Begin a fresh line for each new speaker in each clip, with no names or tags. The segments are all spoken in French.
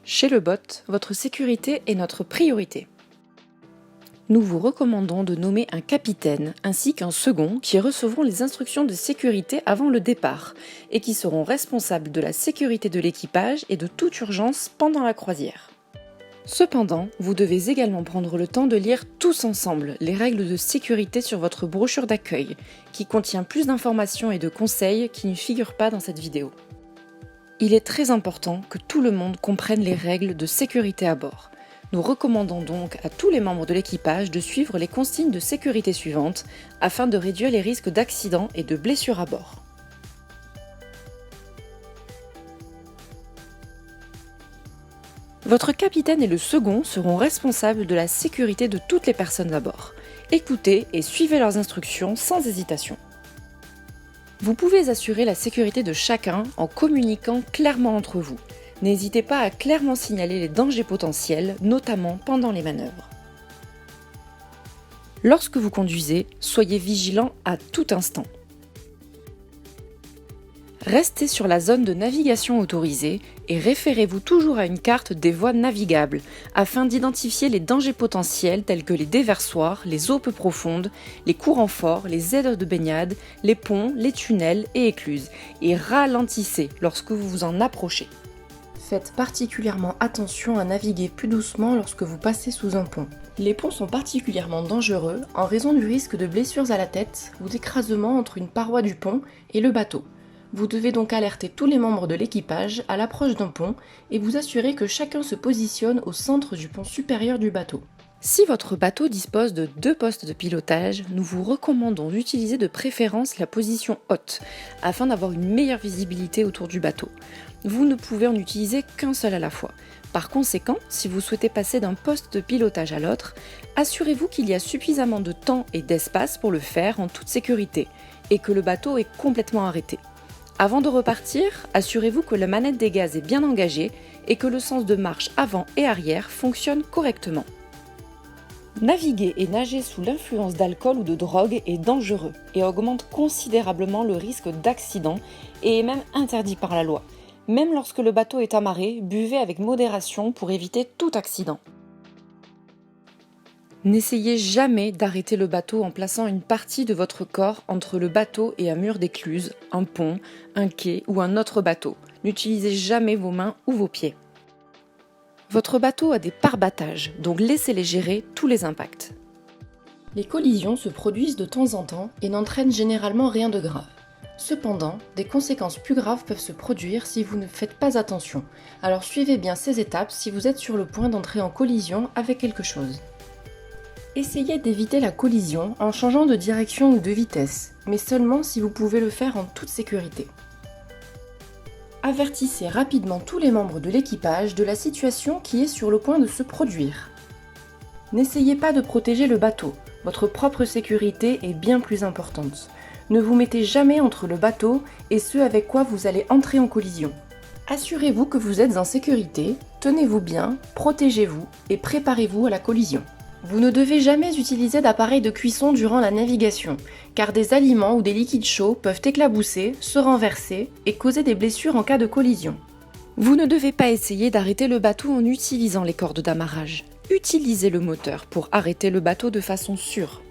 Chez Le Bot, votre sécurité est notre priorité. Nous vous recommandons de nommer un capitaine ainsi qu'un second qui recevront les instructions de sécurité avant le départ et qui seront responsables de la sécurité de l'équipage et de toute urgence pendant la croisière. Cependant, vous devez également prendre le temps de lire tous ensemble les règles de sécurité sur votre brochure d'accueil, qui contient plus d'informations et de conseils qui ne figurent pas dans cette vidéo. Il est très important que tout le monde comprenne les règles de sécurité à bord. Nous recommandons donc à tous les membres de l'équipage de suivre les consignes de sécurité suivantes afin de réduire les risques d'accidents et de blessures à bord. Votre capitaine et le second seront responsables de la sécurité de toutes les personnes à bord. Écoutez et suivez leurs instructions sans hésitation. Vous pouvez assurer la sécurité de chacun en communiquant clairement entre vous. N'hésitez pas à clairement signaler les dangers potentiels, notamment pendant les manœuvres. Lorsque vous conduisez, soyez vigilant à tout instant. Restez sur la zone de navigation autorisée et référez-vous toujours à une carte des voies navigables afin d'identifier les dangers potentiels tels que les déversoirs, les eaux peu profondes, les courants forts, les aides de baignade, les ponts, les tunnels et écluses, et ralentissez lorsque vous vous en approchez. Faites particulièrement attention à naviguer plus doucement lorsque vous passez sous un pont. Les ponts sont particulièrement dangereux en raison du risque de blessures à la tête ou d'écrasement entre une paroi du pont et le bateau. Vous devez donc alerter tous les membres de l'équipage à l'approche d'un pont et vous assurer que chacun se positionne au centre du pont supérieur du bateau. Si votre bateau dispose de 2 postes de pilotage, nous vous recommandons d'utiliser de préférence la position haute afin d'avoir une meilleure visibilité autour du bateau. Vous ne pouvez en utiliser qu'un seul à la fois. Par conséquent, si vous souhaitez passer d'un poste de pilotage à l'autre, assurez-vous qu'il y a suffisamment de temps et d'espace pour le faire en toute sécurité et que le bateau est complètement arrêté. Avant de repartir, assurez-vous que la manette des gaz est bien engagée et que le sens de marche avant et arrière fonctionne correctement. Naviguer et nager sous l'influence d'alcool ou de drogue est dangereux et augmente considérablement le risque d'accident et est même interdit par la loi. Même lorsque le bateau est amarré, buvez avec modération pour éviter tout accident. N'essayez jamais d'arrêter le bateau en plaçant une partie de votre corps entre le bateau et un mur d'écluse, un pont, un quai ou un autre bateau. N'utilisez jamais vos mains ou vos pieds. Votre bateau a des pare-battages, donc laissez-les gérer tous les impacts. Les collisions se produisent de temps en temps et n'entraînent généralement rien de grave. Cependant, des conséquences plus graves peuvent se produire si vous ne faites pas attention. Alors suivez bien ces étapes si vous êtes sur le point d'entrer en collision avec quelque chose. Essayez d'éviter la collision en changeant de direction ou de vitesse, mais seulement si vous pouvez le faire en toute sécurité. Avertissez rapidement tous les membres de l'équipage de la situation qui est sur le point de se produire. N'essayez pas de protéger le bateau, votre propre sécurité est bien plus importante. Ne vous mettez jamais entre le bateau et ce avec quoi vous allez entrer en collision. Assurez-vous que vous êtes en sécurité, tenez-vous bien, protégez-vous et préparez-vous à la collision. Vous ne devez jamais utiliser d'appareil de cuisson durant la navigation, car des aliments ou des liquides chauds peuvent éclabousser, se renverser et causer des blessures en cas de collision. Vous ne devez pas essayer d'arrêter le bateau en utilisant les cordes d'amarrage. Utilisez le moteur pour arrêter le bateau de façon sûre.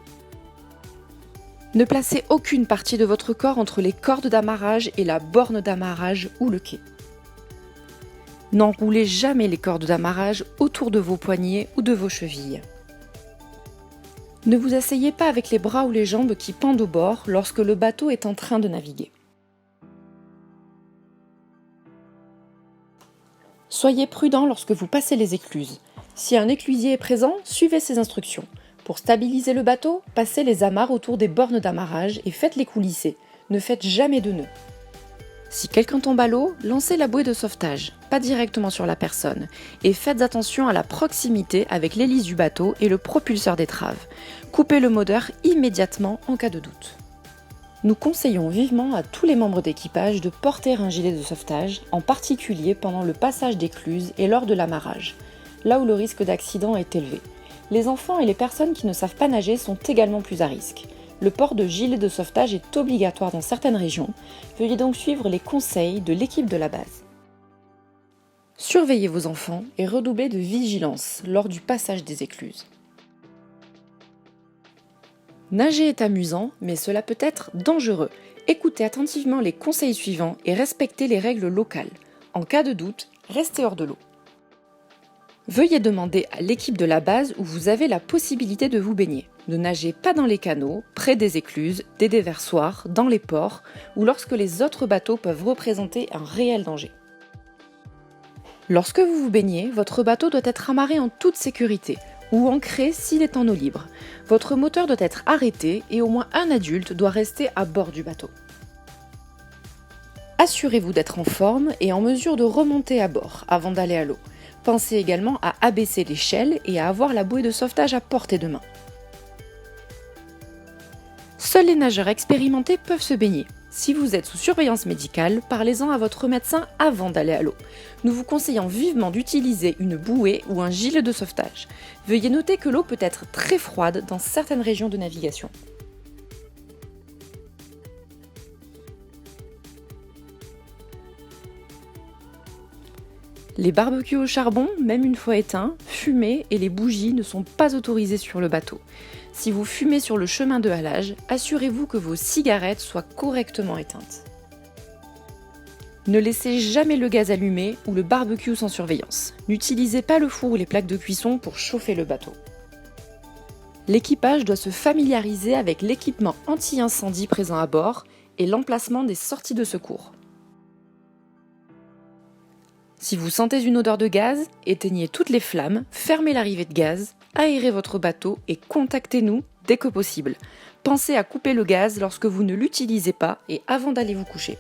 Ne placez aucune partie de votre corps entre les cordes d'amarrage et la borne d'amarrage ou le quai. N'enroulez jamais les cordes d'amarrage autour de vos poignets ou de vos chevilles. Ne vous asseyez pas avec les bras ou les jambes qui pendent au bord lorsque le bateau est en train de naviguer. Soyez prudent lorsque vous passez les écluses. Si un éclusier est présent, suivez ses instructions. Pour stabiliser le bateau, passez les amarres autour des bornes d'amarrage et faites-les coulisser. Ne faites jamais de nœuds. Si quelqu'un tombe à l'eau, lancez la bouée de sauvetage, pas directement sur la personne, et faites attention à la proximité avec l'hélice du bateau et le propulseur d'étrave. Coupez le moteur immédiatement en cas de doute. Nous conseillons vivement à tous les membres d'équipage de porter un gilet de sauvetage, en particulier pendant le passage d'écluse et lors de l'amarrage, là où le risque d'accident est élevé. Les enfants et les personnes qui ne savent pas nager sont également plus à risque. Le port de gilet de sauvetage est obligatoire dans certaines régions. Veuillez donc suivre les conseils de l'équipe de la base. Surveillez vos enfants et redoublez de vigilance lors du passage des écluses. Nager est amusant, mais cela peut être dangereux. Écoutez attentivement les conseils suivants et respectez les règles locales. En cas de doute, restez hors de l'eau. Veuillez demander à l'équipe de la base où vous avez la possibilité de vous baigner. Ne nagez pas dans les canaux, près des écluses, des déversoirs, dans les ports ou lorsque les autres bateaux peuvent représenter un réel danger. Lorsque vous vous baignez, votre bateau doit être amarré en toute sécurité ou ancré s'il est en eau libre. Votre moteur doit être arrêté et au moins un adulte doit rester à bord du bateau. Assurez-vous d'être en forme et en mesure de remonter à bord avant d'aller à l'eau. Pensez également à abaisser l'échelle et à avoir la bouée de sauvetage à portée de main. Seuls les nageurs expérimentés peuvent se baigner. Si vous êtes sous surveillance médicale, parlez-en à votre médecin avant d'aller à l'eau. Nous vous conseillons vivement d'utiliser une bouée ou un gilet de sauvetage. Veuillez noter que l'eau peut être très froide dans certaines régions de navigation. Les barbecues au charbon, même une fois éteints, fumés et les bougies ne sont pas autorisés sur le bateau. Si vous fumez sur le chemin de halage, assurez-vous que vos cigarettes soient correctement éteintes. Ne laissez jamais le gaz allumé ou le barbecue sans surveillance. N'utilisez pas le four ou les plaques de cuisson pour chauffer le bateau. L'équipage doit se familiariser avec l'équipement anti-incendie présent à bord et l'emplacement des sorties de secours. Si vous sentez une odeur de gaz, éteignez toutes les flammes, fermez l'arrivée de gaz, aérez votre bateau et contactez-nous dès que possible. Pensez à couper le gaz lorsque vous ne l'utilisez pas et avant d'aller vous coucher.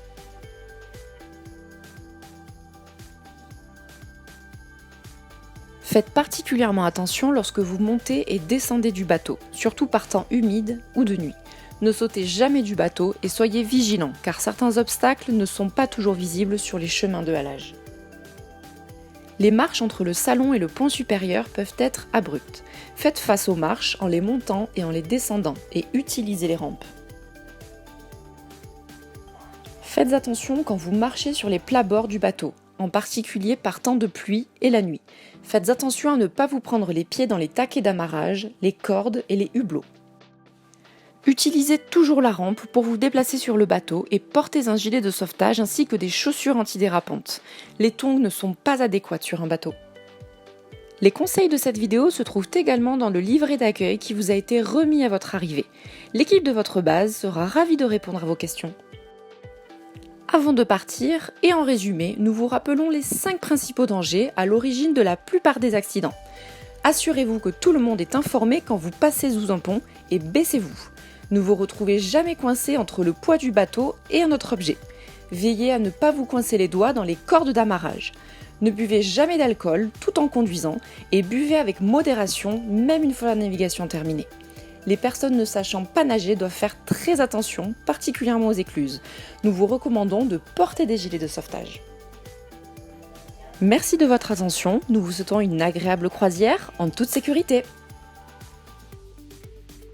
Faites particulièrement attention lorsque vous montez et descendez du bateau, surtout par temps humide ou de nuit. Ne sautez jamais du bateau et soyez vigilants car certains obstacles ne sont pas toujours visibles sur les chemins de halage. Les marches entre le salon et le pont supérieur peuvent être abruptes. Faites face aux marches en les montant et en les descendant et utilisez les rampes. Faites attention quand vous marchez sur les plabords du bateau, en particulier par temps de pluie et la nuit. Faites attention à ne pas vous prendre les pieds dans les taquets d'amarrage, les cordes et les hublots. Utilisez toujours la rampe pour vous déplacer sur le bateau et portez un gilet de sauvetage ainsi que des chaussures antidérapantes. Les tongs ne sont pas adéquates sur un bateau. Les conseils de cette vidéo se trouvent également dans le livret d'accueil qui vous a été remis à votre arrivée. L'équipe de votre base sera ravie de répondre à vos questions. Avant de partir, et en résumé, nous vous rappelons les 5 principaux dangers à l'origine de la plupart des accidents. Assurez-vous que tout le monde est informé quand vous passez sous un pont et baissez-vous. Ne vous retrouvez jamais coincé entre le poids du bateau et un autre objet. Veillez à ne pas vous coincer les doigts dans les cordes d'amarrage. Ne buvez jamais d'alcool tout en conduisant et buvez avec modération même une fois la navigation terminée. Les personnes ne sachant pas nager doivent faire très attention, particulièrement aux écluses. Nous vous recommandons de porter des gilets de sauvetage. Merci de votre attention, nous vous souhaitons une agréable croisière en toute sécurité.